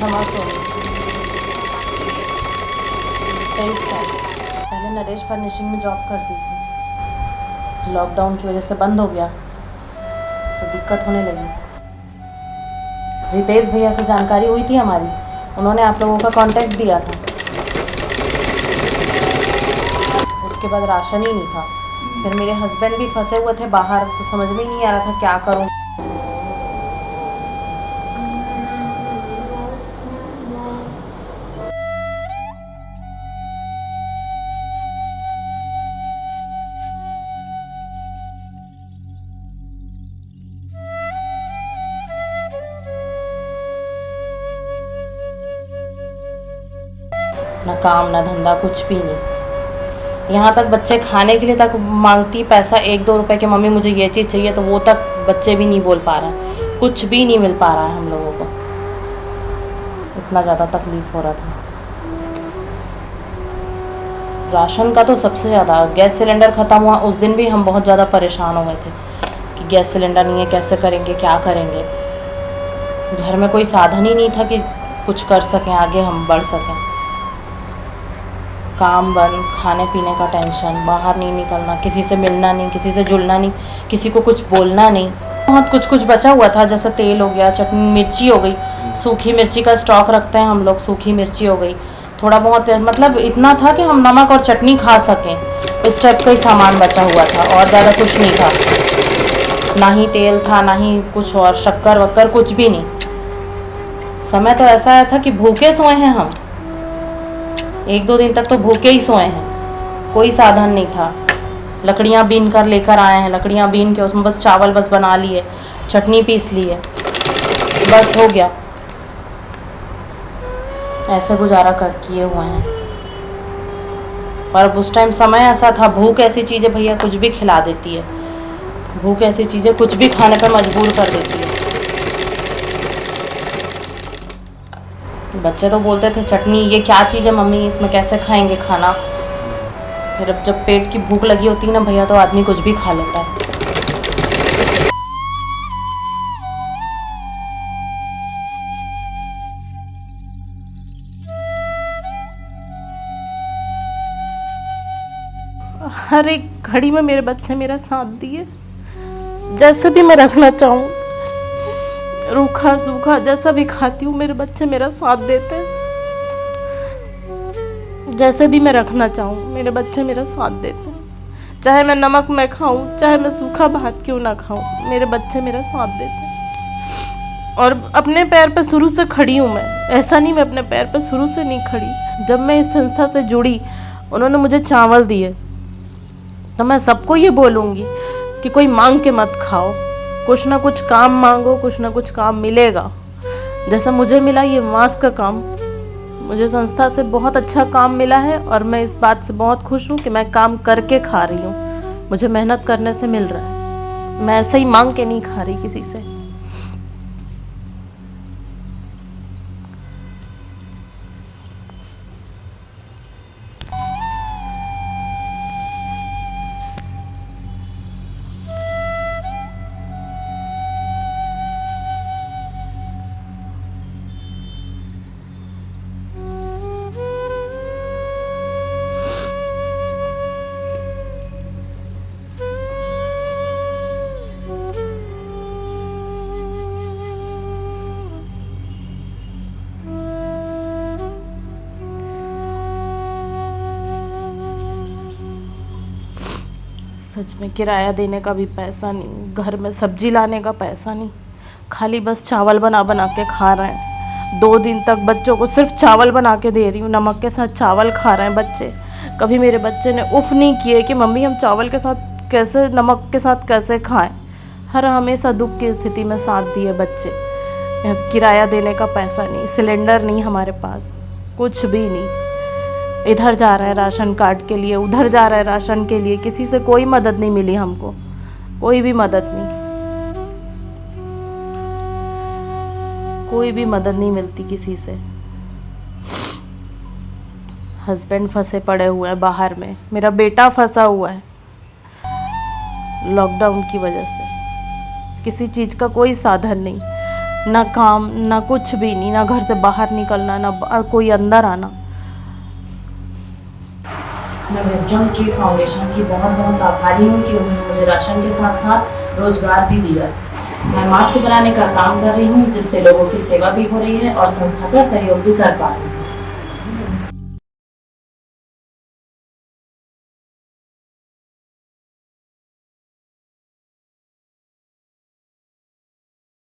क्षमा सोनी। 23 साल। पहले नरेश फर्निशिंग में जॉब करती थी, लॉकडाउन की वजह से बंद हो गया तो दिक्कत होने लगी। रितेश भैया से जानकारी हुई थी हमारी, उन्होंने आप लोगों का कांटेक्ट दिया था। उसके बाद राशन ही नहीं था। फिर मेरे हस्बैंड भी फंसे हुए थे बाहर, तो समझ में ही नहीं आ रहा था क्या करूं। ना काम ना धंधा, कुछ भी नहीं। यहाँ तक बच्चे खाने के लिए तक मांगती पैसा 1-2 रुपए के, मम्मी मुझे ये चीज़ चाहिए, तो वो तक बच्चे भी नहीं बोल पा रहे हैं, कुछ भी नहीं मिल पा रहा है हम लोगों को। इतना ज़्यादा तकलीफ़ हो रहा था। राशन का तो सबसे ज़्यादा। गैस सिलेंडर ख़त्म हुआ उस दिन भी हम बहुत ज़्यादा परेशान हो गए थे कि गैस सिलेंडर नहीं है, कैसे करेंगे, क्या करेंगे। घर में कोई साधन ही नहीं था कि कुछ कर सकें, आगे हम बढ़ सकें। काम बंद, खाने पीने का टेंशन, बाहर नहीं निकलना, किसी से मिलना नहीं, किसी से जुलना नहीं, किसी को कुछ बोलना नहीं। बहुत कुछ बचा हुआ था, जैसे तेल हो गया, चटनी, मिर्ची हो गई, सूखी मिर्ची का स्टॉक रखते हैं हम लोग, सूखी मिर्ची हो गई, थोड़ा बहुत, मतलब इतना था कि हम नमक और चटनी खा सकें। इस टाइप का ही सामान बचा हुआ था और ज़्यादा कुछ नहीं था। ना ही तेल था, ना ही कुछ और, शक्कर वक्कर कुछ भी नहीं। समय तो ऐसा आया था कि भूखे सोए हैं हम, 1-2 दिन तक तो भूखे ही सोए हैं। कोई साधन नहीं था। लकड़ियाँ बीन कर लेकर आए हैं, लकड़ियाँ बीन के उसमें बस चावल बस बना लिए, चटनी पीस ली है, बस हो गया। ऐसे गुजारा कर किए हुए हैं। और अब उस टाइम समय ऐसा था, भूख ऐसी चीज़ है भैया, कुछ भी खिला देती है। भूख ऐसी चीज़ है, कुछ भी खाने पर मजबूर कर देती है। बच्चे तो बोलते थे चटनी ये क्या चीज़ है मम्मी, इसमें कैसे खाएंगे खाना। फिर अब जब पेट की भूख लगी होती है ना भैया, तो आदमी कुछ भी खा लेता है। हर एक घड़ी में मेरे बच्चे मेरा साथ दिए। जैसे भी मैं रखना चाहूँ, रूखा सूखा जैसा भी खाती हूँ, मेरे बच्चे मेरा साथ देते हैं। जैसे भी मैं रखना चाहूँ, मेरे बच्चे मेरा साथ देते हैं। चाहे मैं नमक में खाऊं, चाहे मैं सूखा भात क्यों ना खाऊं, मेरे बच्चे मेरा साथ देते हैं। और अपने पैर पे शुरू से खड़ी हूँ मैं, ऐसा नहीं मैं अपने पैर पे शुरू से नहीं खड़ी। जब मैं इस संस्था से जुड़ी, उन्होंने मुझे चावल दिए, तो मैं सबको ये बोलूँगी कि कोई मांग के मत खाओ, कुछ ना कुछ काम मांगो, कुछ ना कुछ काम मिलेगा। जैसा मुझे मिला ये मास्क का काम, मुझे संस्था से बहुत अच्छा काम मिला है और मैं इस बात से बहुत खुश हूँ कि मैं काम करके खा रही हूँ, मुझे मेहनत करने से मिल रहा है। मैं ऐसे ही मांग के नहीं खा रही किसी से। सच में किराया देने का भी पैसा नहीं, घर में सब्जी लाने का पैसा नहीं, खाली बस चावल बना बना के खा रहे हैं। 2 दिन तक बच्चों को सिर्फ चावल बना के दे रही हूँ, नमक के साथ चावल खा रहे हैं बच्चे। कभी मेरे बच्चे ने उफ नहीं किए कि मम्मी हम चावल के साथ कैसे, नमक के साथ कैसे खाएं। हर हमेशा दुख की स्थिति में साथ दिए बच्चे। किराया देने का पैसा नहीं, सिलेंडर नहीं हमारे पास, कुछ भी नहीं। इधर जा रहा है राशन कार्ड के लिए, उधर जा रहा है राशन के लिए, किसी से कोई मदद नहीं मिली हमको, कोई भी मदद नहीं, कोई भी मदद नहीं मिलती किसी से। हस्बैंड फंसे पड़े हुए हैं बाहर में, मेरा बेटा फंसा हुआ है लॉकडाउन की वजह से। किसी चीज़ का कोई साधन नहीं, ना काम ना कुछ भी नहीं, ना घर से बाहर निकलना, ना कोई अंदर आना। मैं विजडम ट्री फाउंडेशन की बहुत बहुत आभारी हूँ कि उन्होंने मुझे राशन के साथ साथ रोजगार भी दिया। मैं मास्क बनाने का काम कर रही हूँ जिससे लोगों की सेवा भी हो रही है और संस्था का सहयोग भी कर पा रही हूँ।